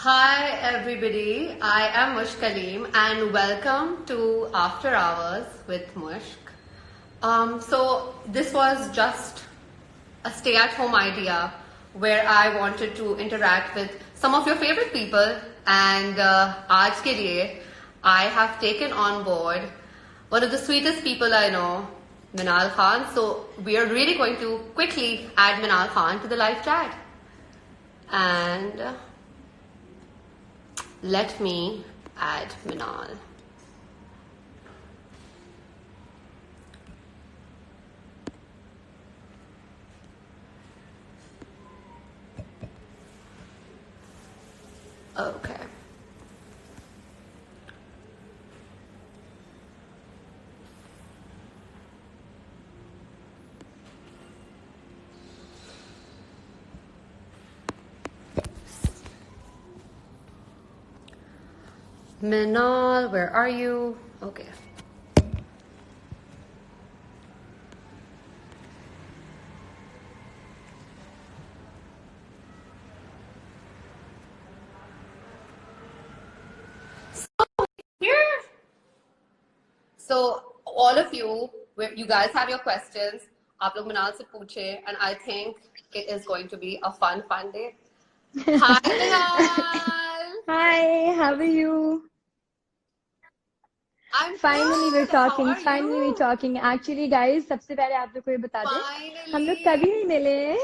Hi everybody, I am Mushk Kaleem and welcome to After Hours with Mushk. So this was just a stay-at-home idea where I wanted to interact with some of your favorite people, and आज के लिए I have taken on board one of the sweetest people I know, Minal Khan. So we are really going to quickly add Minal Khan to the live chat. And let me add Minal. Okay. Minal, where are you? Okay. Here. So all of you, you guys have your questions. आप लोग मिनाल से पूछे, and I think it is going to be a fun day. Hi, Minal. Hi, how are you? I'm Finally good. we're talking. How are Finally you? we're talking. Actually, guys, सबसे पहले आप लोग को ये बता दें, हम लोग कभी Finally. नहीं मिले हैं.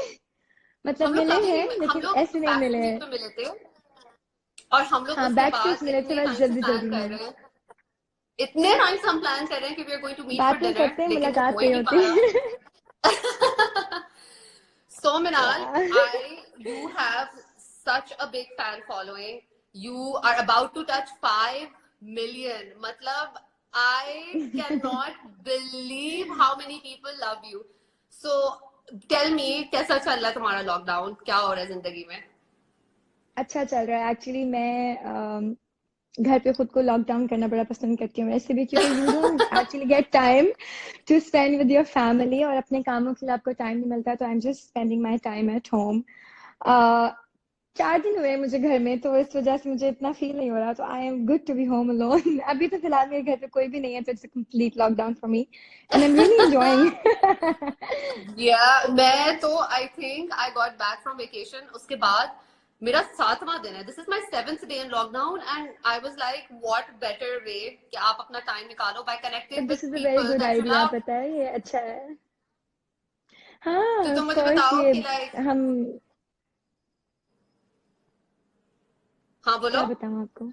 मतलब हम लोग मिले कभी हैं, नहीं, हम लेकिन लोग ऐसे नहीं बैक मिले स्टेज हैं. पे मिले थे और हम लोग हाँ, उसके बैक स्टेज बाद मिले थे, इतने बस टाइम से जल्दी प्लान जल्दी कर में. रहे हैं. इतने टाइम से हम प्लान कर रहे हैं कि we are going to meet for बातें डिनर, करते हैं, लेकिन वो हो मुलाकात ही नहीं नहीं होती. पाया. So Minal, you have such a big fan following. You are about to touch 5 million. Matlab, I cannot believe how many people love you. So tell me, कैसा चल रहा है तुम्हारा लॉकडाउन? क्या हो रहा है जिंदगी में? अच्छा चल रहा है. एक्चुअली मैं घर पे खुद को लॉकडाउन करना बड़ा पसंद करती हूँ ऐसे भी, क्योंकि you don't actually get time to spend with your family, और अपने कामों के लिए आपको टाइम नहीं मिलता. तो I am just spending my time at home. 4 दिन हुए मुझे घर में, तो इस वजह से मुझे इतना फील नहीं हो रहा. तो I am good to be home alone. अभी तो फिलहाल मेरे घर पे कोई भी नहीं है, तो it's a complete lockdown for me and I am really enjoying. Yeah, मैं तो I think I got back from vacation. उसके बाद मेरा 7वां दिन है. This is my 7th day in lockdown, and I was like, what better way कि आप अपना टाइम निकालो by but connecting this with is a very people good that you idea, love. पता है, ये अच्छा है. तो हाँ, तुम ऑफ मुझे कोर्स. बताओ ये कि like, हम, हाँ बोलो. क्या बताऊँ आपको.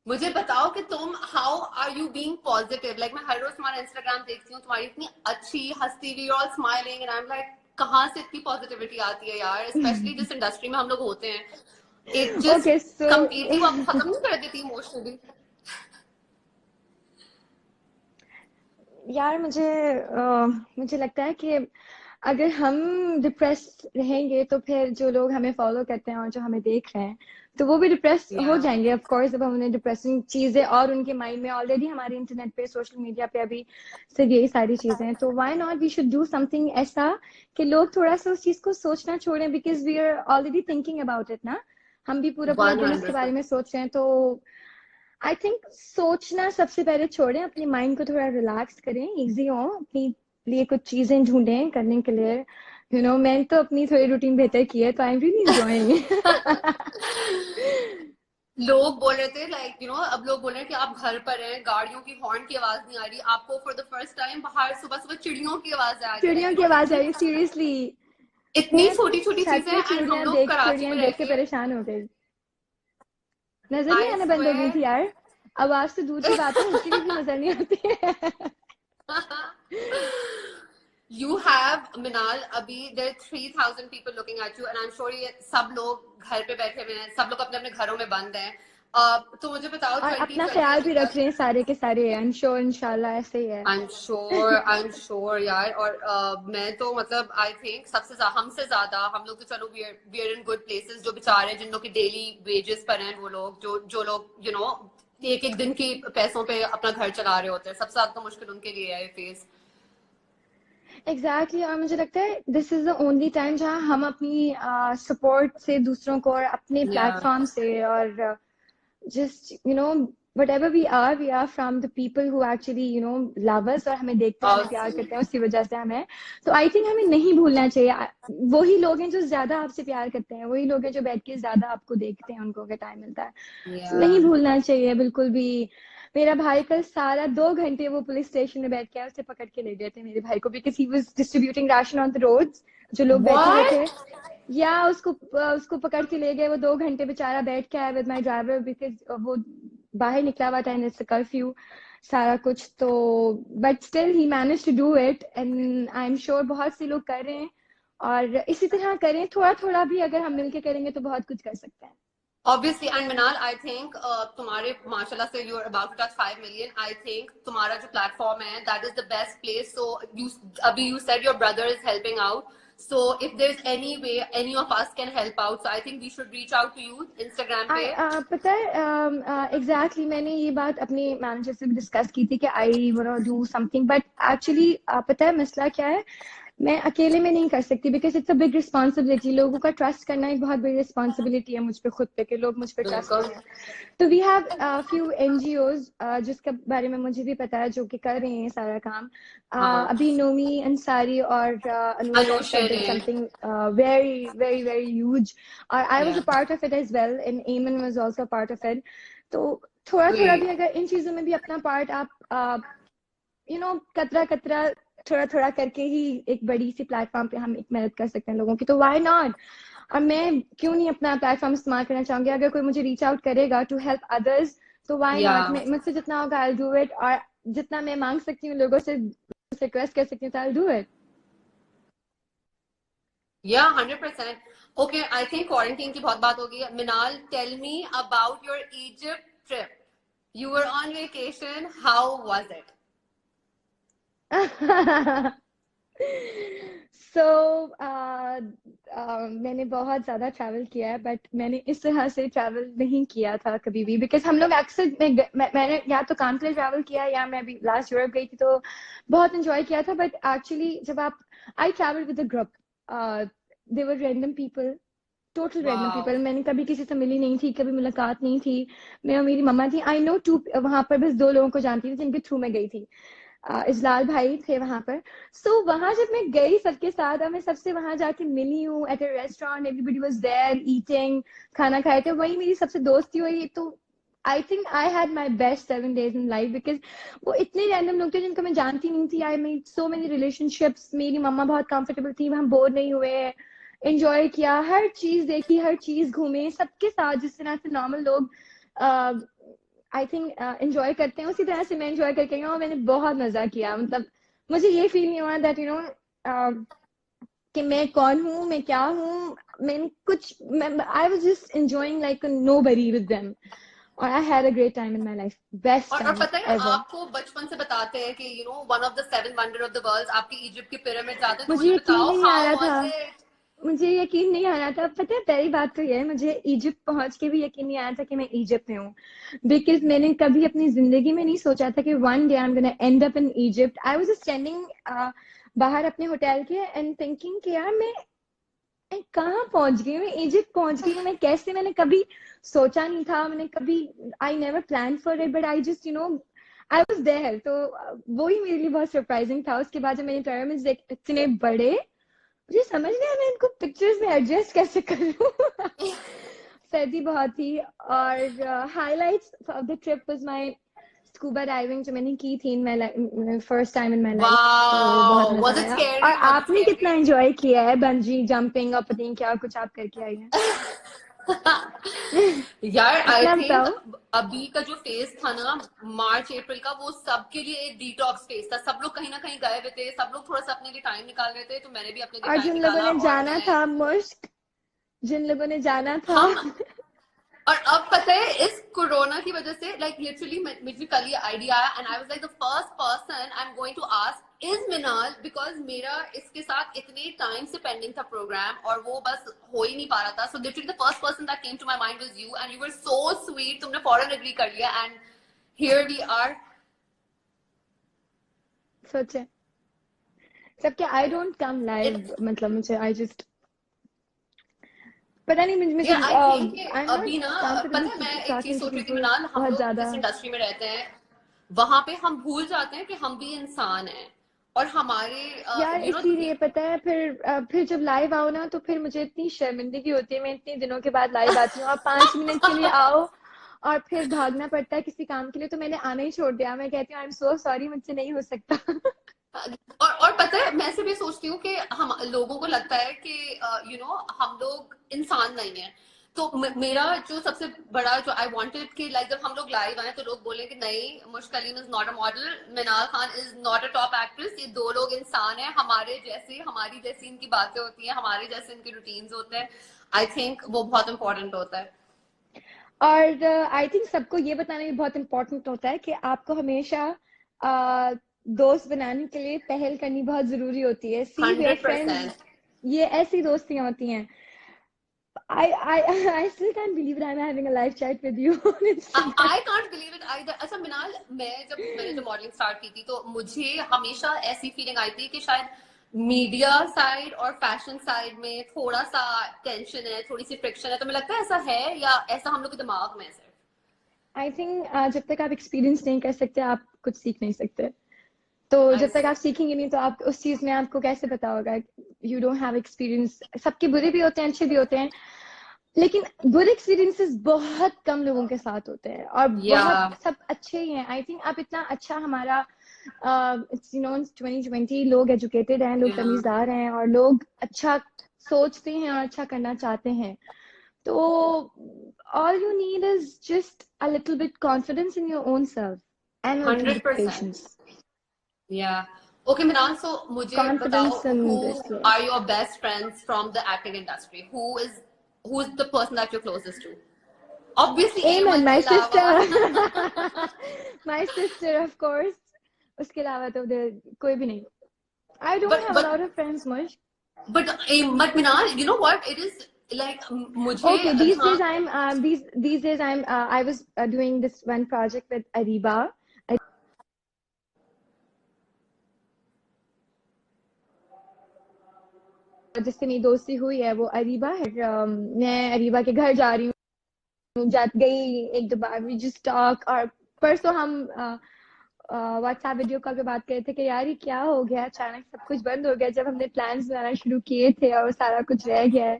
मुझे बताओ कि तुम how are you being positive. Like मैं हर रोज तुम्हारा इंस्टाग्राम देखती हूँ, तुम्हारी इतनी अच्छी हंसती हुई और smiling, and I am like कहाँ से इतनी पॉजिटिविटी आती है यार, स्पेशली जिस इंडस्ट्री में हम लोग होते हैं. It just okay so completely वो आपको खत्म नहीं कर देती इमोशनली? यार मुझे लगता है कि अगर हम डिप्रेस रहेंगे, तो फिर जो लोग हमें फॉलो करते हैं और जो हमें देख रहे हैं, तो वो भी डिप्रेस हो या जाएंगे ऑफ कोर्स. जब हम उन्हें डिप्रेसिंग चीजें, और उनके माइंड में ऑलरेडी हमारे इंटरनेट पे, सोशल मीडिया पे अभी सिर्फ यही सारी चीजें हैं, तो why not we should do something ऐसा कि लोग थोड़ा सा उस चीज को सोचना छोड़ें, because we are already thinking about it ना. हम भी पूरा पूरा दिन उसके बारे 100%. में सोच रहे हैं. तो आई थिंक सोचना सबसे पहले छोड़ें, अपने माइंड को थोड़ा रिलैक्स करें, इजी हो, अपनी लिए कुछ चीजें ढूंढें करने के लिए. मैंने तो अपनी थोड़ी रूटीन बेहतर की है, तो आई एम रियली एंजॉयिंग. लोग बोल रहे थे लाइक अब लोग बोल रहे हैं कि आप घर पर हैं, गाड़ियों की हॉर्न की आवाज नहीं आ रही आपको, फॉर द फर्स्ट टाइम बाहर सुबह सुबह चिड़ियों की आवाज आ रही है. चिड़ियों लाइक की आवाज आ इतनी रही, सीरियसली. इतनी मैं अपनी छोटी छोटी छत चीजें पे हैं, एंड हम लोग कराची चिड़ियां में रह देख के के. परेशान हो गई. नजर नहीं आई आना बंद हो गई स्वेयर. थी यार. आवाज तो दूर की बात है, उनकी भी नजर नहीं आती है. You have Minal, अभी there are 3,000 people looking at you, and I'm sure ये सब लोग घर पे बैठे हुए हैं, सब लोग अपने अपने घरों में बंद हैं. तो मुझे बताओ और अपना 2020 ख्याल अभी भी रख तक. रहे हैं सारे के सारे. आई एम श्योर, इंशाल्लाह ऐसे ही है. आई एम श्योर यार. और मैं तो मतलब आई थिंक हमसे ज्यादा हम लोग तो चलो we are in good places. जो बेचारे जिन लोग की डेली वेजेस पर हैं, वो लोग जो लोग एक एक दिन की पैसों पे अपना घर चला रहे होते हैं, सबसे ज्यादा तो मुश्किल उनके लिए है फेस. एग्जैक्टली और मुझे लगता है this is the only time जहाँ हम अपनी सपोर्ट से दूसरों को और अपने Yeah. प्लेटफॉर्म से और just whatever we are from the people who actually love us और हमें देखते हैं हमें प्यार Also, करते हैं उसकी वजह से हमें तो आई थिंक हमें नहीं भूलना चाहिए वही लोग हैं जो ज्यादा आपसे प्यार करते हैं वही लोग हैं जो बैठ के ज्यादा आपको देखते हैं उनको अगर टाइम मिलता है तो नहीं yeah. भूलना चाहिए बिल्कुल भी मेरा भाई कल सारा 2 घंटे वो पुलिस स्टेशन में बैठ के आया उसे पकड़ के ले गए थे मेरे भाई को because he was distributing ration on the roads जो लोग बैठे हुए थे What? या उसको पकड़ के ले गए वो 2 घंटे बेचारा बैठ के आया विद माई ड्राइवर बिकॉज वो बाहर निकला हुआ था एंड इट्स कर्फ्यू सारा कुछ तो but still he manage to do it and I am sure बहुत से लोग कर रहे हैं और इसी तरह करें थोड़ा थोड़ा भी अगर हम मिलके करेंगे तो बहुत कुछ कर सकते हैं Obviously, and Minal, I think तुम्हारे माशाल्लाह से you're about to touch 5 million. I think तुम्हारा जो platform है, that is the best place. So you said your brother is helping out. So if there's any way any of us can help out, so I think we should reach out to you Instagram पे. पता है exactly मैंने ये बात अपने manager से भी discuss की थी कि I want do something but actually पता है मसला क्या है मैं अकेले में नहीं कर सकती because it's a big responsibility लोगों का ट्रस्ट करना एक बहुत बड़ी रिस्पॉन्सिबिलिटी है मुझ पे खुद पे कि लोग मुझ पे ट्रस्ट बिल्कुल. करें तो वी हैव फ्यू एनजीओज जिसके बारे में मुझे भी पता है जो कि कर रहे हैं सारा काम हाँ. अभी नोमी अंसारी और अनुष्य अनुष्का ने. Something very very very huge और I was Yeah. A part of it as well and Aman was also a part of it तो थोड़ा थोड़ा भी Great. अगर इन चीजों में भी अपना पार्ट आप कतरा कतरा थोड़ा थोड़ा करके ही एक बड़ी सी प्लेटफॉर्म पे हम एक मदद कर सकते हैं लोगों की तो व्हाई नॉट और मैं क्यों नहीं अपना प्लेटफॉर्म इस्तेमाल करना चाहूंगी अगर कोई मुझे रीच आउट करेगा टू हेल्प अदर्स तो व्हाई नॉट Yeah. मैं मुझसे जितना होगा आई डू इट और जितना मैं मांग सकती हूँ लोगों से रिक्वेस्ट कर सकती हूँ तो I do it Yeah, 100%. Okay, I think quarantine की बहुत बात हो गई है. Minal, tell me about your Egypt trip. You were on vacation. How was it? सो मैंने बहुत ज्यादा ट्रैवल किया है बट मैंने इस तरह से ट्रैवल नहीं किया था कभी भी बिकॉज हम लोग अक्सर मैंने या तो काम के लिए ट्रैवल किया या मैं अभी लास्ट यूरोप गई थी तो बहुत इंजॉय किया था बट एक्चुअली जब आप I travel with a group they were random people total random Wow. People मैंने कभी किसी से मिली नहीं थी कभी मुलाकात नहीं थी मैं और मेरी मम्मा थी आई नो टू वहां पर बस 2 लोगों को जानती थी जिनके थ्रू मैं गई थी इजलाल भाई थे वहां पर सो वहां जब मैं गई सबके साथ और मैं सबसे वहां जाके मिली हूँ at a restaurant everybody was there eating खाना खाए थे वही मेरी सबसे दोस्ती हुई तो I think I had my best 7 days in life because वो इतने रैंडम लोग थे जिनको मैं जानती नहीं थी I made so many relationships मेरी मम्मा बहुत कंफर्टेबल थी हम बोर नहीं हुए एंजॉय किया हर चीज देखी हर चीज घूमे सबके साथ जिस तरह से नॉर्मल लोग आई थिंक एंजॉय करते हैं उसी तरह से मैं एंजॉय करके गई हूँ और मैंने बहुत मजा किया मतलब मुझे ये फील नहीं हुआ दैट कि मैं कौन हूँ मैं क्या हूँ मैंने कुछ I was just enjoying like nobody with them और I had a great time in my life best और टाइम पता है एवर आपको बचपन से बताते हैं कि one of the 7 wonder of the world आपकी इजिप्ट की पिरामिड जाते हैं तो मुझे मुझे यकीन बताओ नहीं आ हाउ रहा था वाज इट. मुझे यकीन नहीं आ रहा था पता है पहली बात तो ये है मुझे इजिप्ट पहुंच के भी यकीन नहीं आया था कि मैं इजिप्ट में हूँ बिकॉज मैंने कभी अपनी जिंदगी में नहीं सोचा था कि one day I am gonna and up in Egypt I was standing बाहर अपने होटल के एंड थिंकिंग कि यार मैं कहाँ पहुंच गई मैं इजिप्ट पहुंच गई मैं कैसे मैंने कभी सोचा नहीं था मैंने कभी I never plan for it but I just I was there तो वो ही मेरे लिए बहुत सरप्राइजिंग था उसके बाद जब मैंने पिरामिड्स देखे इतने बड़े मुझे समझ नहीं आया मैं इनको पिक्चर्स में एडजस्ट कैसे करूं सर्दी बहुत थी और highlights of the trip was my scuba diving जो मैंने की थी in my first time in my life तो बहुत वाओ, मजा वाज इट आया और स्कैरी, वाज इट आपने कितना स्कैरी? एंजॉय किया है बंजी जंपिंग और पता नहीं क्या कुछ आप करके आई हैं यार आई अपना थिंक बताओ अभी का जो फेज था ना मार्च अप्रैल का वो सबके लिए एक डिटॉक्स फेज था. सब लोग कहीं ना कहीं गए हुए थे सब लोग थोड़ा सा अपने लिए टाइम निकाल रहे थे तो मैंने भी अपने लिए और टाइम जिन लोगों निकाला ने और जाना मैं था मुश्क जिन लोगों ने जाना था हम और अब पता है इस कोरोना की वजह से लाइक लिटरली मुझे कल ये आइडिया आया and I was like the first person I am going to ask is Minal because मेरा इसके साथ इतने टाइम से पेंडिंग था प्रोग्राम और वो बस हो ही नहीं पा रहा था. So literally the first person that came to my mind was you and you were so sweet. तुमने फौरन एग्री कर लिया एंड हियर वी आर. सोचे सबके I don't come It's live, मतलब मुझे आई जस्ट पता नहीं, मुझे yeah, I think I am अभी ना नॉट पता कंफर्टेबल है मैं एक चीज टॉकिंग टू सोच रही थी पीपल मिनाल, हम बहुत लोग ज्यादा। जिस इंडस्ट्री में रहते हैं वहां पे हम भूल जाते हैं कि हम भी इंसान हैं और हमारे यार यू नो इसीलिए पता है, फिर जब लाइव आओ ना तो फिर मुझे इतनी शर्मिंदगी होती है, मैं इतने दिनों के बाद लाइव आती हूँ, आप 5 मिनट के लिए आओ और फिर भागना पड़ता है किसी काम के लिए, तो मैंने आना ही छोड़ दिया, मैं कहती हूँ आई एम सो सॉरी, मुझसे नहीं हो सकता। और पता है मैं सिर्फ ये सोचती हूँ कि हम लोगों को लगता है कि हम लोग इंसान नहीं है। तो मेरा जो सबसे बड़ा जो आई वांटेड कि लाइक जब हम लोग लाइव आए तो लोग बोले कि नहीं, मुश्क Aleem is not a model, Minal Khan is not a top actress, ये दो लोग इंसान है हमारे जैसे, हमारी जैसी इनकी बातें होती हैं, हमारे जैसे इनके रूटीन्स होते हैं। आई थिंक वो बहुत इंपॉर्टेंट होता है। और आई थिंक सबको ये बताना भी बहुत इंपॉर्टेंट होता है कि आपको हमेशा दोस्त बनाने के लिए पहल करनी बहुत जरूरी होती है। See your hundred friends, percent ये ऐसी दोस्तियां होती हैं। I still can't believe that I'm having a live chat with you on Instagram. I can't believe it either. अच्छा मिनाल, मैंने जब मॉडलिंग स्टार्ट की थी तो मुझे हमेशा ऐसी फीलिंग आई थी कि शायद मीडिया साइड और फैशन साइड में थोड़ा सा टेंशन है, थोड़ी सी फ्रिक्शन है, तो मुझे लगता है ऐसा है या ऐसा हम लोग के दिमाग में है सिर्फ। आई थिंक जब तक आप एक्सपीरियंस नहीं कर सकते आप कुछ सीख नहीं सकते। तो आई जब तक आप सीखेंगे नहीं तो आप उस चीज में आपको कैसे पता होगा। You don't have experience. सबके बुरे भी होते हैं, अच्छे भी होते हैं, लेकिन गुड एक्सपीरियंसेस बहुत कम लोगों के साथ होते हैं और या बहुत सब अच्छे ही हैं। आई थिंक आप इतना अच्छा हमारा इट्स 2020 लोग एजुकेटेड हैं, लोग तमीजदार हैं और लोग अच्छा सोचते हैं और अच्छा करना चाहते हैं। तो all you need is just a little bit confidence in your own self and a little hundred bit percent patience. Yeah okay Minal, so मुझे बताओ, Confidence in who this, yes. Are your best friends from the acting industry? Who is the person that you closest to? Obviously Amen, Aman के my sister. अलावा। My sister, of course. उसके अलावा तो कोई भी नहीं। I don't but have a but lot of friends much. but Minal, you know what? It is like मुझे Okay, these जहाँ days I'm these days I was doing this one project with Ariba. जिससे मेरी दोस्ती हुई है वो अरीबा है। मैं अरीबा के घर जा रही हूँ, जा गई एक दो बार, वी जस्ट टॉक। और परसों हम व्हाट्सएप वीडियो कॉल पे बात कर रहे थे कि यार ये क्या हो गया, अचानक सब कुछ बंद हो गया जब हमने प्लान्स बनाना शुरू किए थे और सारा कुछ रह गया है।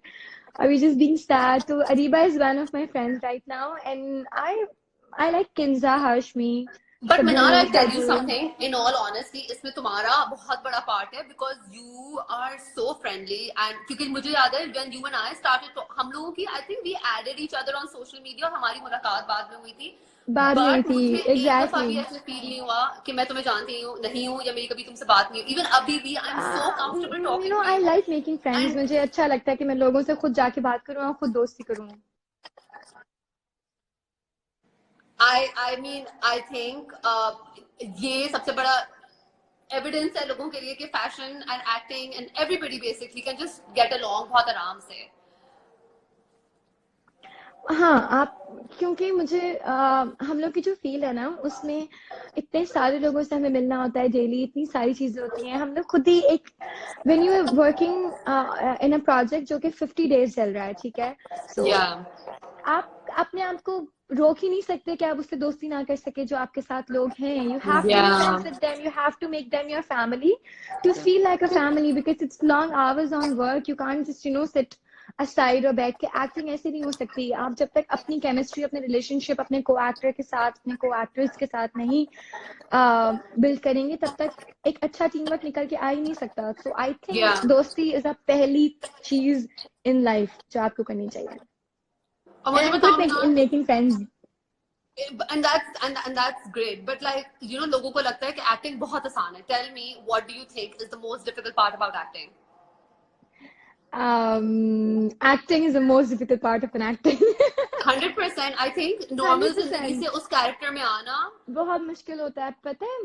और वी जस्ट बीइंग सैड। तो Areeba is one of my friends right now and I like Kinza, Hashmi, but Sabu, Minal, I tell you Shardul. Something in all honesty, इसमें तुम्हारा बहुत बड़ा पार्ट है because you are so friendly and क्योंकि मुझे याद है when you and I started तो हम लोगों की I think we added each other on social media, हमारी मुलाकात बाद में हुई थी। बाद में हुई बट थी, मुझे एक दफा एग्जैक्टली। भी ऐसे फील नहीं हुआ कि मैं तुम्हें जानती हूँ नहीं हूँ या मेरी कभी तुमसे बात नहीं हुई। इवन अभी भी I am so comfortable talking to I you. Like making friends. And मुझे अच्छा लगता है कि मैं लोगों से खुद जाके बात करूँ और खुद दोस्ती करूँ। आई मीन आई थिंक ये सबसे बड़ा एविडेंस है लोगों के लिए कि fashion and acting and everybody basically can just get along बहुत आराम से। हाँ आप, क्योंकि मुझे हम लोग की जो फील्ड है ना उसमें इतने सारे लोगों से हमें मिलना होता है डेली, इतनी सारी चीजें होती हैं। हम लोग खुद ही एक when you are working in a project जो कि 50 डेज चल रहा है, ठीक है, सो या आप अपने आप को रोक ही नहीं सकते कि आप उससे दोस्ती ना कर सके जो आपके साथ लोग हैं। You have to be yeah friends with them, you have to make them your family to feel like a family because it's long hours on work. You can't just sit aside और बैठ के। Acting ऐसे नहीं हो सकती। आप जब तक अपनी केमिस्ट्री, अपने रिलेशनशिप अपने को एक्टर के साथ, अपने को एक्ट्रेस के साथ नहीं बिल्ड करेंगे तब तक एक अच्छा टीम वर्क निकल के आ ही नहीं सकता। सो आई या थिंक दोस्ती इज अ पहली चीज इन लाइफ जो आपको करनी चाहिए। और And मुझे I'm बताओ good ना, in making friends. and that's great but like लोगों को लगता है कि एक्टिंग बहुत आसान है। Tell me what do you think is the most difficult part about acting? Acting is the most difficult part of an acting. 100% I think normal जिंदगी 100%. से उस कैरेक्टर में आना। बहुत मुश्किल होता है, पता है।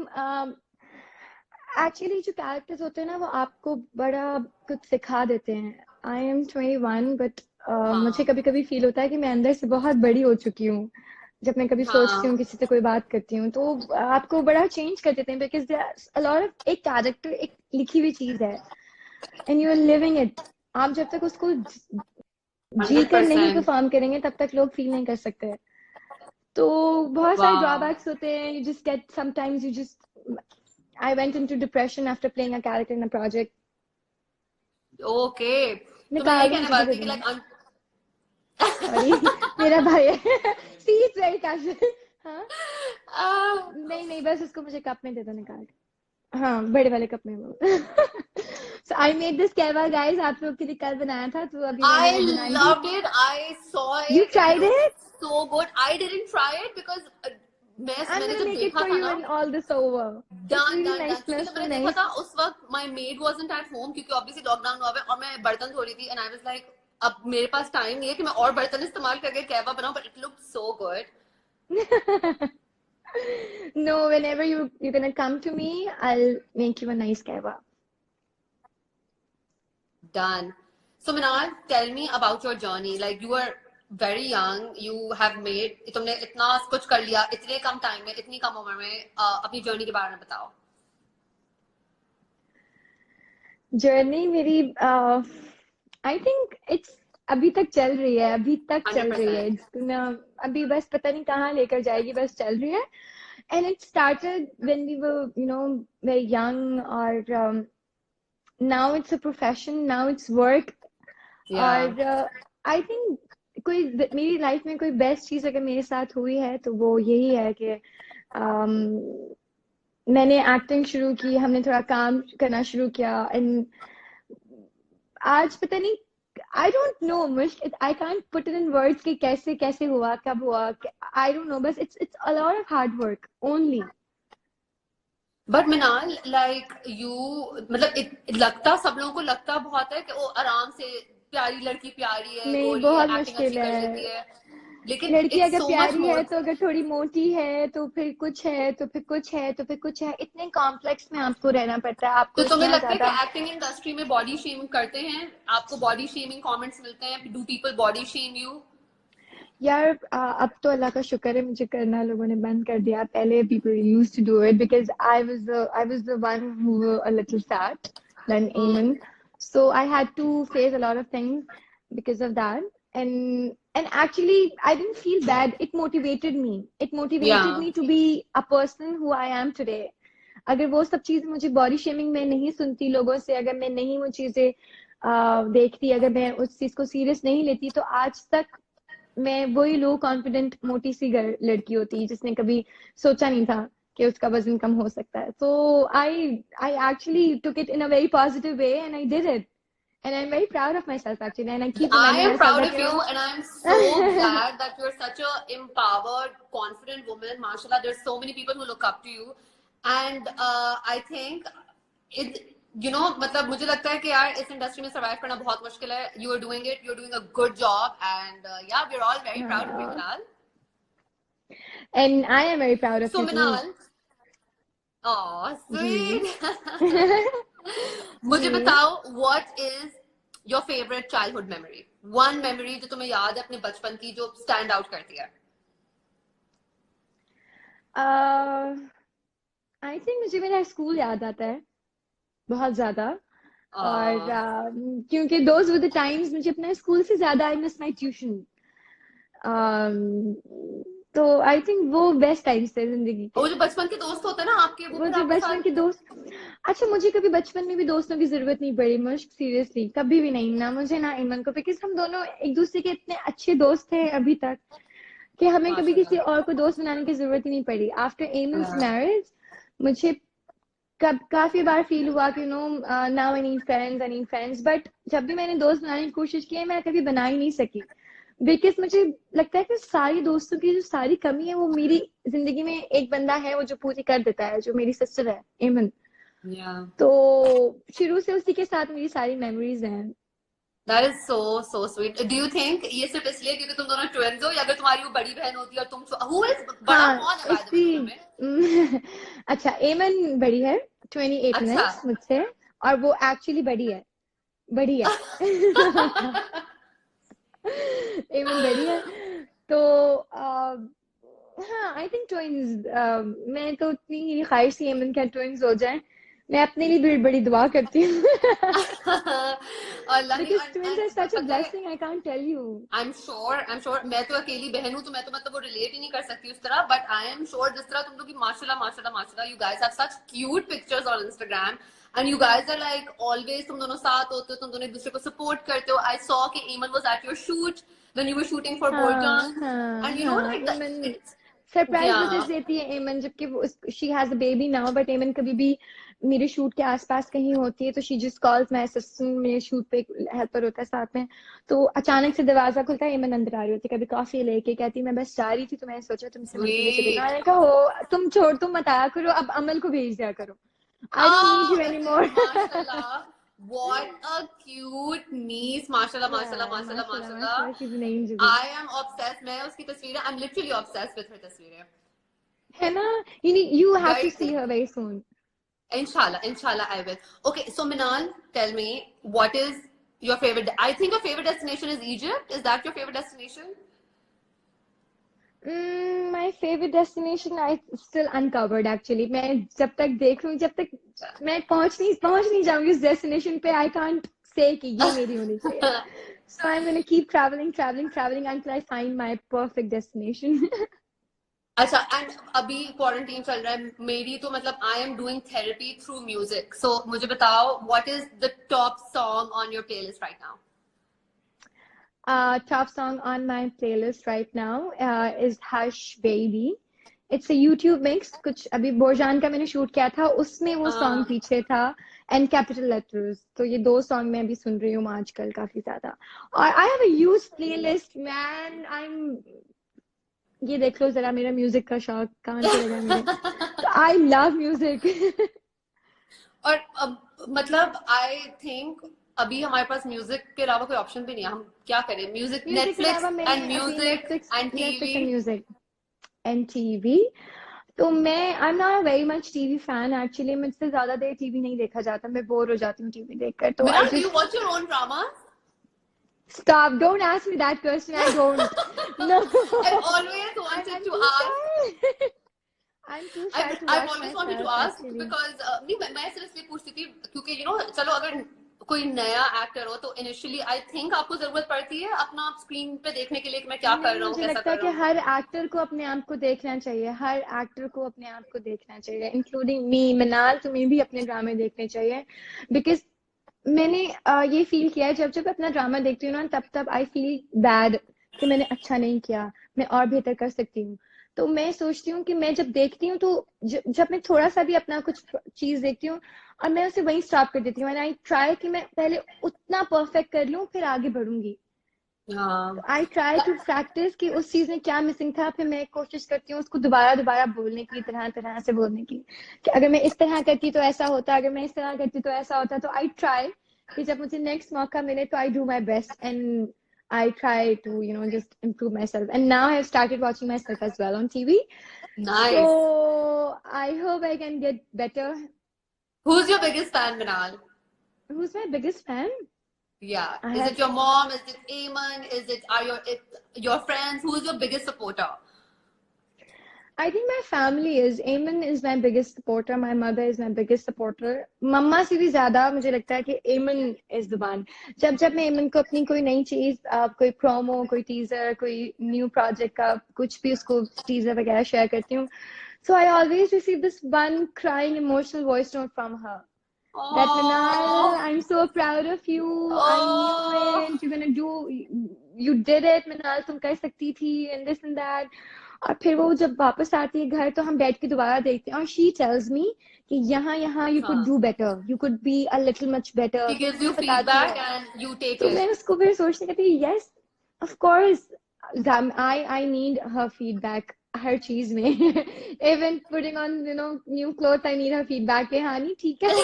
एक्चुअली जो कैरेक्टर्स होते हैं ना वो आपको बड़ा कुछ सिखा देते हैं। I am 21 बट मुझे हाँ कभी कभी फील होता है कि मैं अंदर से बहुत बड़ी हो चुकी हूँ। जब मैं कभी सोचती हाँ, हूँ, किसी से कोई बात करती हूँ, तो आपको बड़ा चेंज कर देते हैं, बिकॉज अ लॉट ऑफ, एक कैरेक्टर एक लिखी हुई चीज है, and you are living it. आप जब तक उसको जी हंड्रेड कर नहीं परसेंट परफॉर्म करेंगे तब तक लोग फील नहीं कर सकते। तो बहुत सारे वाह, ड्रॉबैक्स होते हैं, you just get sometimes you just, I went into depression after playing a character in a project. Okay. तो मैं निकाल यही दो कहने मुझे वाली किसी थी कि दिन। लाइक सॉरी मेरा भाई है। See it's very casual. हाँ, नहीं नहीं, बस उसको मुझे कप में दे दो निकाल के। हाँ, बड़े वाले कप में वो। सो आई मेड दिस कहवा गाइस, आप लोग के लिए कल बनाया था, तो अभी मैंने I वो बनाई थी। loved it. I saw you it. It tried looks it? so good. I didn't try it because I am मैंने गोना जब मेक इट देखा फॉर था यू ना, when all this over. It's done really done done, nice, क्योंकि smells जब सो मैंने देखा था नाइस। उस वक्त my made wasn't at home, क्योंकि ऑब्वियसली लॉकडाउन हुआ है और मैं बर्तन धो रही थी, एंड आई वाज लाइक अब मेरे पास टाइम नहीं है कि मैं और बर्तन इस्तेमाल करके कहवा बनाऊं, but it looked so good. No, whenever you're gonna come to me, I'll make you a nice kebab. Done. So Minal, tell me about your journey. Like you were very young, you have made, तुमने इतना कुछ कर लिया इतने कम time में, इतनी कम उम्र में, अपनी जर्नी के बारे में बताओ। जर्नी मेरी, आई थिंक इट्स, अभी तक चल रही है, अभी तक चल रही है। 100%। It's gonna, अभी बस पता नहीं कहाँ लेकर जाएगी, बस चल रही है। And it started when we were, very young, or now it's a profession, now it's work. Yeah. और आई थिंक कोई मेरी लाइफ में कोई बेस्ट चीज अगर मेरे साथ हुई है तो वो यही है कि um, मैंने एक्टिंग शुरू की, हमने थोड़ा काम करना शुरू किया, एंड आज पता नहीं, आई डोंट नो मुश्क, I can't put it in words कि कैसे कैसे हुआ, कब हुआ, आई डोंट नो, बस it's it's a lot of hard work only. But Minal like you, मतलब लगता सब लोगों को लगता बहुत है कि वो आराम से प्यारी लड़की, प्यारी है, नहीं, गोरी है, बहुत एक्टिंग अच्छी मुश्किल कर है। लेती है, लेकिन लड़की इट्स अगर सो मच प्यारी है मोर। तो अगर थोड़ी मोटी है तो फिर कुछ है, तो फिर कुछ है, तो फिर कुछ है, इतने कॉम्प्लेक्स में आपको रहना पड़ता है, आपको तो तुम्हें इतना लगता है कि ज्यादा। एक्टिंग इंडस्ट्री में बॉडी शेमिंग करते हैं? आपको बॉडी शेमिंग कमेंट्स मिलते हैं? Do people body shame you? यार अब तो अल्लाह का शुक्र है, मुझे करना लोगों ने बंद कर दिया। पहले people used to do it because I was the one who were a little fat then Aman, so I had to face a lot of things because of that. And actually I didn't feel bad, it motivated me, it या motivated me to be a person who I am today. अगर वो सब चीजें मुझे body shaming में नहीं सुनती लोगों से, अगर मैं नहीं वो चीजें देखती, अगर मैं उस चीज को सीरियस नहीं लेती, तो आज तक मैं वही लो कॉन्फिडेंट मोटी सी लड़की होती जिसने कभी सोचा नहीं था कि उसका वजन कम हो सकता है। तो I I actually took it in a very positive way and I did it, and I am very proud of myself actually, and I keep I reminding am myself proud that of you, and I'm so glad that you're such a empowered, confident woman. Mashallah, there's so many people who look up to you, and I think it. You know, मतलब मुझे लगता है कि यार इस industry में survive करना बहुत मुश्किल है. You are doing it. You're doing a good job, and yeah, we're all very proud of you, Minal. And I am very proud of So you too. Minal, oh जी। sweet. मुझे जी। बताओ, what is your favorite childhood memory? One memory जो तुम्हें याद है अपने बचपन की, जो stand out करती है. आई थिंक मुझे मेरा स्कूल याद आता है बहुत ज्यादा। और Uh, क्योंकि दोज वर द टाइम्स, मुझे अपना स्कूल से ज्यादा आई मिस माई ट्यूशन। तो आई थिंक वो बेस्ट टाइम्स थे जिंदगी के। वो जो बचपन के दोस्त होते हैं ना आपके, वो वो फिर जो आपके बचपन के साथ। दोस्त, अच्छा मुझे कभी बचपन में भी दोस्तों की जरूरत नहीं पड़ी मुश्क, सीरियसली कभी भी नहीं, ना मुझे ना ईमन को, बिकॉज हम दोनों एक दूसरे के इतने अच्छे दोस्त थे अभी तक कि हमें कभी किसी माशाल्लाह। और को दोस्त बनाने की जरूरत ही नहीं पड़ी। आफ्टर एमन्स मैरिज मुझे काफी बार फील हुआ कि now I need friends, I need friends, but जब भी मैंने दोस्त बनाने की कोशिश की है, मैं कभी बना ही नहीं सकी, बिकॉज मुझे लगता है कि सारी दोस्तों की जो सारी कमी है वो मेरी जिंदगी में एक बंदा है वो जो पूरी कर देता है, जो मेरी सिस्टर है, एमन। Yeah. तो शुरू से उसी के साथ मेरी सारी मेमोरीज हैं। That is so sweet. Do you think ये सिर्फ इसलिए क्योंकि तुम दोनों ट्विन्स हो, या अगर तुम्हारी वो बड़ी बहन होती और तुम who is बड़ा हाँ, कौन है by the way उसी दोनों में? अच्छा, एमन बड़ी है 28 अच्छा। मिनट्स मुझसे, और वो एक्चुअली बड़ी है, बड़ी है। एमन बड़ी है। तो आई थिंक ट्विंस, मैं तो उतनी ही ख्वाहिश थी एमन के ट्विंस हो जाएं। मैं अपने लिए भी बड़ी दुआ करती हूँ अल्लाह की because twins are such a पता है, blessing, I can't tell you. I am sure मैं तो अकेली बहन हूँ तो मैं तो मतलब वो रिलेट ही नहीं कर सकती उस तरह, बट आई एम श्योर जिस तरह तुम लोग की माशाल्लाह माशाल्लाह माशाल्लाह, you guys have such cute pictures on Instagram and you guys are like always, तुम दोनों साथ होते हो, तुम दोनों एक दूसरे को सपोर्ट करते हो। आई सॉ कि एमन was at your shoot when you were shooting for हाँ बोलचान हाँ एंड यू नो हाँ, लाइक एमन इट्स सरप्राइज या विजिट्स देती है एमन, जबकि वो she has a baby now, but एमन कभी भी मेरे शूट के आसपास कहीं होती है तो she just calls my assistant, मेरे शूट पे हेल्पर होता है साथ में, तो अचानक से दरवाजा खुलता है, एमन अंदर आ रही होती है कभी कॉफी लेके, कहती मैं बस जा रही थी तो मैंने सोचा तुमसे मिलके मैं चली जाऊं। स्वीट। मैंने कहा हो तुम छोड़, तुम मत आया करो, अब अमल को भेज दिया करो, I don't need you any more माशाल्लाह, what a cute niece, माशाल्लाह या माशाल्लाह माशाल्लाह माशाल्लाह माशाल्लाह। माशाल्लाह, she is an angel. I am obsessed, मैं उसकी तस्वीरें, I'm literally obsessed with her तस्वीरें। है ना, you have to Very see cool। her very soon. Inshallah, inshallah I will। Okay, so Minal, tell me, what is your favorite, I think your favorite destination is Egypt, is that your favorite destination? My favorite destination I still uncovered actually. मैं जब तक देख लूँ, जब तक मैं पहुंच नहीं जाऊंगी उस destination पे, I can't say कि ये मेरी होनी चाहिए. So I'm gonna keep traveling until I find my perfect destination. अच्छा, एंड अभी क्वारंटीन चल रहा है, मेरी तो मतलब I am doing therapy through music, so मुझे बताओ what is the top song on your playlist right now? Top song on my playlist right now is Hush Baby. It's a YouTube mix. कुछ अभी बोरजान का मैंने shoot किया था, उसमें वो सॉन्ग पीछे था, एंड कैपिटल लेटर्स, तो ये दो सॉन्ग मैं अभी सुन रही हूँ आजकल काफी ज्यादा। और I have a huge playlist man, I am, ये देख लो जरा मेरा म्यूजिक का शौक कहाँ चले गया मेरे, तो आई लव म्यूजिक और अब मतलब आई थिंक अभी हमारे पास म्यूजिक के अलावा कोई ऑप्शन भी नहीं है, हम क्या करें? म्यूजिक, म्यूजिक के नेटफ्लिक्स अलावा एंड मैंने अभी music and Netflix TV. And music and TV, तो मैं I am not very much TV fan actually, मुझसे ज्यादा देर टीवी नहीं देखा जाता, मैं बोर हो जाती हूँ टीवी देखकर, तो आई Minal, do you just watch your own dramas? Stop, don't ask me that question, I don't know I've always wanted I'm to too ask। shy I'm too shy to I've watch always wanted to myself ask actually. because नहीं, मैं सिर्फ इसलिए पूछती थी क्योंकि you know चलो अगर कोई नया एक्टर हो तो इनिशियली आई थिंक आपको जरूरत पड़ती है अपना स्क्रीन पे देखने के लिए कि मैं क्या कर नहीं, रहा हूँ, मुझे कैसा लगता है कर कि रहा हूँ। हर एक्टर को अपने आप को देखना चाहिए, हर एक्टर को अपने आप को देखना चाहिए, इंक्लूडिंग मी मिनाल, तुम्हें भी अपने ड्रामे देखने चाहिए, बिकॉज मैंने ये फील किया है, जब जब अपना ड्रामा देखती हूँ ना, तब तब आई फील बैड कि मैंने अच्छा नहीं किया, मैं और बेहतर कर सकती हूँ। तो मैं सोचती हूँ कि मैं जब देखती हूँ तो जब मैं थोड़ा सा भी अपना कुछ चीज देखती हूँ और मैं उसे वहीं स्टॉप कर देती हूँ, एंड आई ट्राई कि मैं पहले उतना परफेक्ट कर लूँ फिर आगे बढ़ूंगी। तो हाँ। आई ट्राई टू प्रैक्टिस कि उस चीज में क्या मिसिंग था, फिर मैं कोशिश करती हूँ उसको दोबारा दोबारा बोलने की, तरह तरह से बोलने की, कि अगर मैं इस तरह करती तो ऐसा होता, अगर मैं इस तरह करती तो ऐसा होता, तो आई ट्राई कि जब मुझे नेक्स्ट मौका मिले तो I do my best, and I try to, just improve myself. And now I have started watching myself as well on TV. So Nice। I hope I can get better. Who's your biggest fan, Minal? Who's my biggest fan? Yeah. I Is have it your mom? Is it Eamon? Is it your friends? Who's your biggest supporter? I think my family is. Eamon is my biggest supporter. My mother is my biggest supporter. मम्मा से भी ज्यादा मुझे लगता है कि Eamon is the one. जब जब मैं Eamon को अपनी कोई नई चीज, कोई प्रोमो, कोई टीजर, कोई न्यू प्रोजेक्ट का कुछ भी उसको टीजर वगैरह शेयर करती हूँ, so I always receive this one crying emotional voice note from her. That Minal, Oh, I'm so proud of you. I knew oh, it. You're gonna do. You did it, Minal. तुम कर सकती थी, and this and that. और फिर वो जब वापस आती है घर तो हम बैठ के दोबारा देखते हैं, और शी टेल्स मी कि यहाँ यहाँ you could हाँ। do better, you could be a little much better, She तो gives मुझे you बताती feedback है। and you take तो मैं it. उसको फिर सोचने लगती हूँ, yes, of course, I need her feedback हर चीज में even putting on new clothes I need her feedback कि हाँ नहीं ठीक है।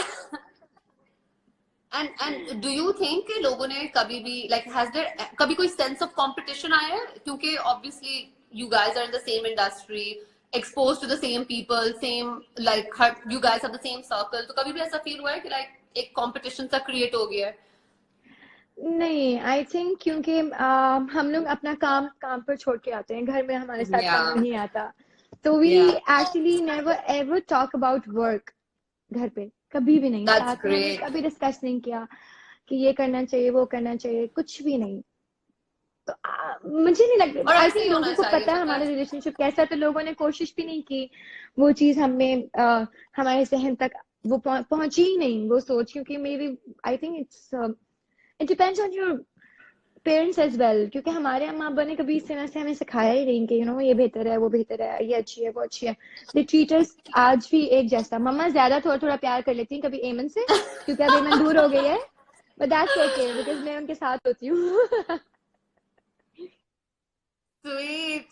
And do you think कि लोगों ने कभी भी like has there कभी कोई sense of competition आया है? क्योंकि obviously you guys are in the same industry, exposed to the same people, same like you guys have the same circle, तो कभी भी ऐसा feel हुआ है कि like एक competition सा create हो गया है? नहीं, आई थिंक क्योंकि हम लोग अपना काम काम पर छोड़ के आते हैं, घर में हमारे साथ काम Yeah, नहीं आता, तो we Yeah, actually never ever talk about work घर पे, कभी भी नहीं, that's साथ में हमने great. कभी डिस्कस नहीं किया कि ये करना चाहिए वो करना चाहिए, कुछ भी नहीं। तो मुझे नहीं लगता, और आई ऐसे थिंक ही होना लोगों को चाहिए, पता है पता हमारा है। रिलेशनशिप कैसा है, तो लोगों ने कोशिश भी नहीं की वो चीज हमें हमारे जहन तक वो पहुंची ही नहीं वो सोच, क्योंकि maybe I think it depends on your parents as well, क्योंकि हमारे माँ बाप ने कभी इस तरह से हमें सिखाया ही नहीं कि ये बेहतर है वो बेहतर है, ये अच्छी है वो अच्छी है। दे ट्रीट अस आज भी एक जैसा। मम्मा ज्यादा थोड़ा थोड़ा प्यार कर लेती हैं कभी एमन से, क्योंकि अब एमन दूर हो गई है, बट दैट्स ओके बिकॉज मैं उनके साथ होती हूँ। Sweet.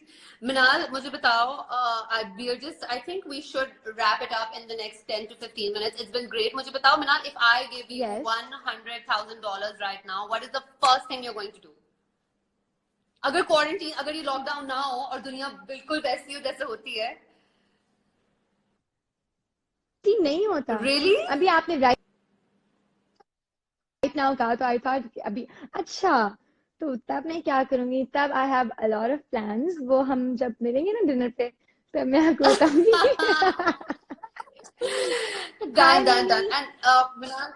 Minal, मुझे बताओ, I think we should wrap it up in the next 10 to 15 minutes. It's been great. मुझे बताओ, Minal, if I give you Yes. $100,000 right now, what is the first thing you're going to do? अगर quarantine, अगर ये lockdown ना हो और दुनिया बिल्कुल वैसी हो जैसे होती है। नहीं होता। Really? अभी आपने राइट नाउ कहा तो आई थॉट अभी अच्छा, तो तब मैं क्या करूंगी, तब I have a lot of plans, वो हम जब मिलेंगे ना डिनर पे तब मैं आपको बताऊंगी। हाय Done, done, done. Mummy. And Minal,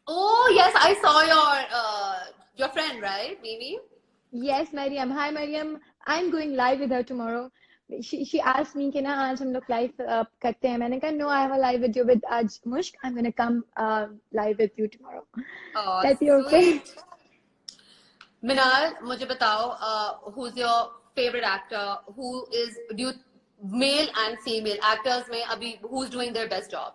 oh yes, I saw your friend, right, Mimi? Yes, Mariam. Hi, Mariam. I'm going live with her tomorrow. She asked me कि ना आज हम लोग लाइव करते हैं, मैंने कहा no, I have a live video with आज मुश्क, I'm gonna come live with you tomorrow. Oh, That you okay? sweet. Minal, मुझे बताओ, who's your favorite actor? Do you, male and female actors में अभी who's doing their best job?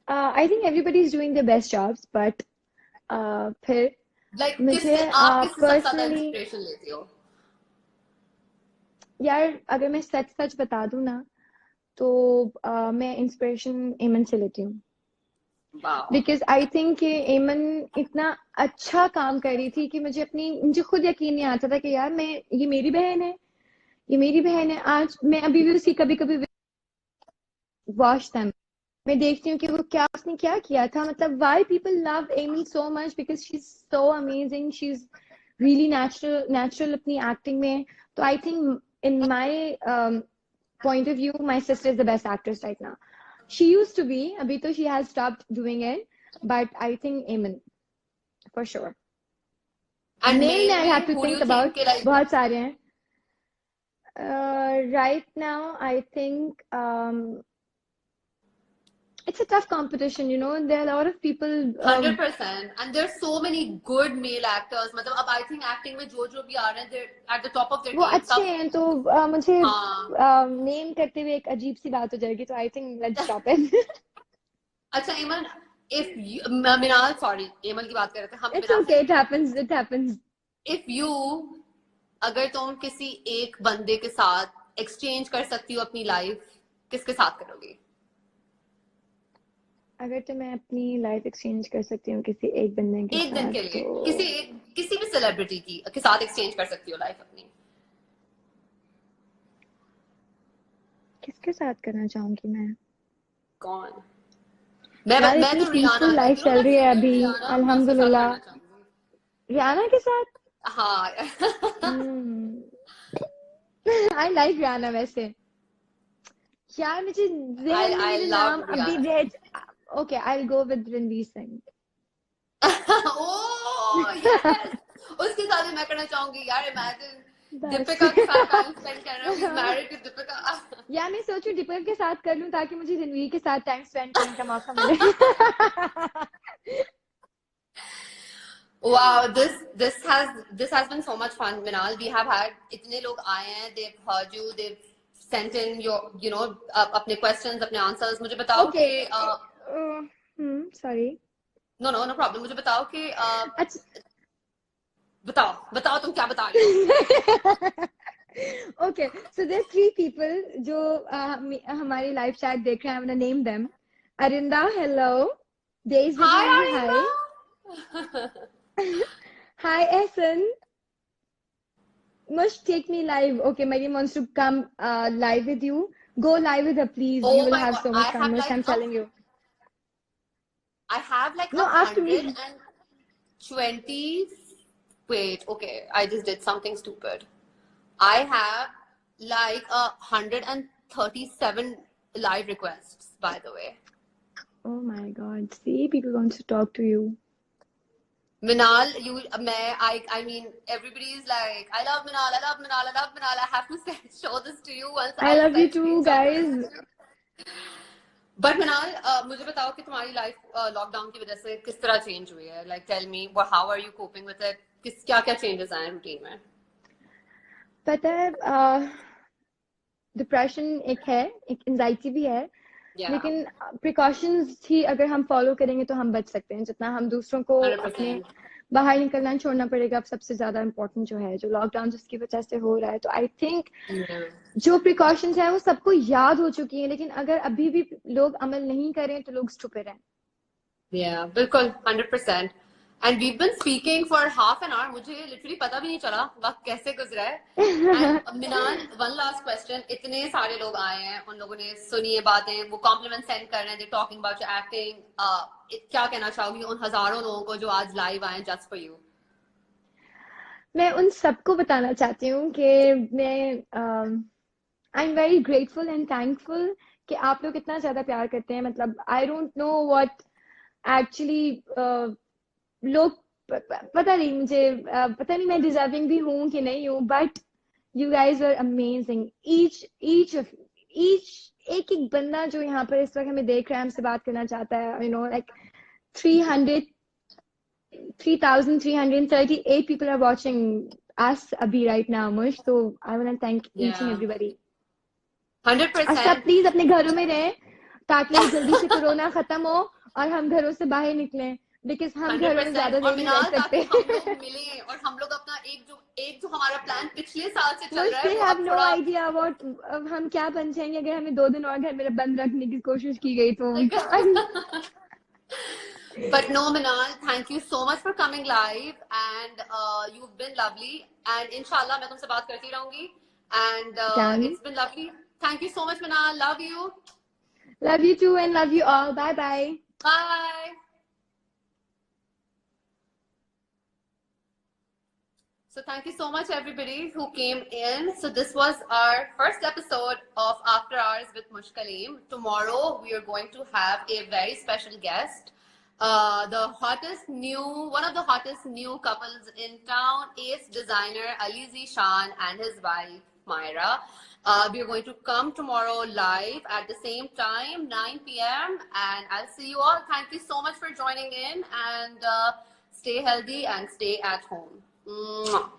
I think everybody is doing their best jobs, but फिर Like मुझे किससे आप किससे सबसे ज्यादा personally इंस्पिरेशन लेती हो? यार अगर मैं सच सच बता दूं ना तो मैं इंस्पिरेशन एमन से लेती हूँ, Wow. बिकॉज आई थिंक कि एमन इतना अच्छा काम कर रही थी कि मुझे खुद यकीन नहीं आता था कि यार मैं ये मेरी बहन है, ये मेरी बहन है। आज मैं अभी भी उसी कभी कभी वॉच टाइम मैं देखती हूँ कि वो क्या उसने क्या किया था, मतलब why people love Amy so much, because she is so amazing, she is really natural अपनी एक्टिंग में। तो I think in my point of view, my sister is the best actress right now. She used to be, abhi to she has stopped doing it, but I think Eamon for sure. And Male male I में have to who do think you think about, के like? बहुत सारे हैं। Right now I think it's a tough competition, there are a lot of people 100%. And there's so many good male actors. मतलब अब I think acting में जो भी आ रहे हैं, they're at the top of their वो game. अच्छे सब, हैं, तो मुझे हाँ. नेम करते हुए एक अजीब सी बात हो जाएगी, तो I think let's stop it. अच्छा एमन, मिनाल, सॉरी, एमन की बात कर रहे थे हम, इट्स मिनाल ओके, से। It happens. इफ यू, अगर तुम किसी एक बंदे के साथ एक्सचेंज कर सकती हो अपनी लाइफ, किसके साथ करोगी? अगर तो मैं अपनी लाइफ एक्सचेंज कर सकती हूँ किसी एक बंदे के एक दिन साथ के लिए तो किसी भी सेलिब्रिटी की के साथ एक्सचेंज कर सकती हो लाइफ अपनी। किसके साथ करना चाहूंगी मैं? कौन? यार मैं इतनी तो Riyana, peaceful like life you know चल दैट रही है फीमेल अभी, रियाना, मैं उसके साथ अल्हम्दुलिल्लाह। करना चाहूंगी। रियाना के साथ हाँ। आई लाइक रियाना वैसे। यार मुझे जहन में आई मेरे नाम लव अभी रियाना। रह okay I go with Ranveer Singh. Oh yes, उसके साथ ही मैं करना चाहूंगी यार। इमेजिन बस। दीपिका के साथ टाइम स्पेंड कर रहा हूँ, he's married to दीपिका। यार मैं सोचूं दीपक के साथ कर लूं ताकि मुझे रणवीर के साथ टाइम स्पेंड करने का मौका मिले। Wow, this has been so much fun, Minal. We have had इतने लोग आए हैं, they've heard you, they've sent in your, अपने questions, अपने answers. मुझे बताओ ओके कि सॉरी। no problem. मुझे बताओ कि अच्छा बताओ तुम क्या बता रही हो? okay, so there's three people जो हमारी live chat देख रहे हैं. I'm gonna name them. Arinda, hello. Days with Hi Mimi, hi. Arinda. Hi Ehsan. Mush, take me live. Okay, Mariam wants to come live with you. Go live with her, please. You Oh will my have god, so much fun, Mush. I'm telling you. I have like No, after me. 120. Wait, okay, I just did something stupid. I have like 137 live requests, by the way. Oh my God. See, people want to talk to you. Minal, I mean, everybody is like, I love Minal, I love Minal, I love Minal. I have to show this to you once I I love you set too, screenshots of guys. this. But Minal, मुझे बताओ कि तुम्हारी life lockdown की वजह से किस तरह change हुई है? Like, tell me, how are you coping with it? क्या क्या changes आए रूटीन में? पता है, डिप्रेशन एक है, एक एंजाइटी भी है, Yeah, लेकिन प्रिकॉशंस ही अगर हम फॉलो करेंगे तो हम बच सकते हैं. जितना हम दूसरों को अपने 100%. बाहर निकलना छोड़ना पड़ेगा. अब सबसे ज्यादा इम्पोर्टेंट जो है, जो लॉकडाउन जिसकी वजह से हो रहा है, तो आई थिंक Yeah. जो प्रिकॉशंस है वो सबको याद हो चुकी है, लेकिन अगर अभी भी लोग अमल नहीं करें तो लोग स्टूपिड हैं. Yeah, बिल्कुल 100%. And we've been speaking for half an hour. मुझे literally पता भी नहीं चला वक्त कैसे गुजरा है. And Minan, one last question. इतने सारे लोग आए हैं, उन लोगों ने सुनी ये बातें, वो compliment send कर रहे हैं, they're talking about your acting. क्या कहना चाहोगी उन हजारों लोगों को जो आज live आए just for you? मैं उन सबको बताना चाहती हूँ कि मैं आई am very grateful and thankful कि आप लोग इतना ज्यादा प्यार करते हैं. मतलब I don't know what actually लोग पता नहीं मुझे, पता नहीं मैं डिजर्विंग भी हूँ कि नहीं हूँ, but you guys are amazing. Each एक एक बंदा जो यहाँ पर इस वक्त हमें देख रहा है, हमसे बात करना चाहता है, you know, like 3,338 people are watching us abhi right now, Mush. So I want to thank each and Yeah, everybody. और सब 100%. प्लीज अपने घरों में रहें ताकि जल्दी से कोरोना खत्म हो और हम घरों से बाहर निकलें, बिकॉज हम घरों में 100%. ज्यादा और देर नहीं रह मिनाल, ताकि सकते. हम लोग मिलें और हम लोग अपना एक जो हमारा प्लान पिछले साल से चल मुझ रहा है they वो have अब no थोड़ा idea what हम क्या बन जाएंगे अगर हमें 2 दिन और घर में बंद रखने की कोशिश की गई तो. But no, Minal, thank you so much for coming live, and you've been lovely. And inshallah, मैं तुमसे बात करती रहूंगी. And Done. it's been lovely. Thank you so much, Minal. Love you. Love you too and love you all. Bye bye. Bye. So thank you so much, everybody who came in. So this was our first episode of After Hours with Mushkalim. Tomorrow we are going to have a very special guest. One of the hottest new couples in town, ace designer Ali Zishan and his wife Myra. We are going to come tomorrow live at the same time, 9 p.m. And I'll see you all. Thank you so much for joining in, and stay healthy and stay at home. Mwah.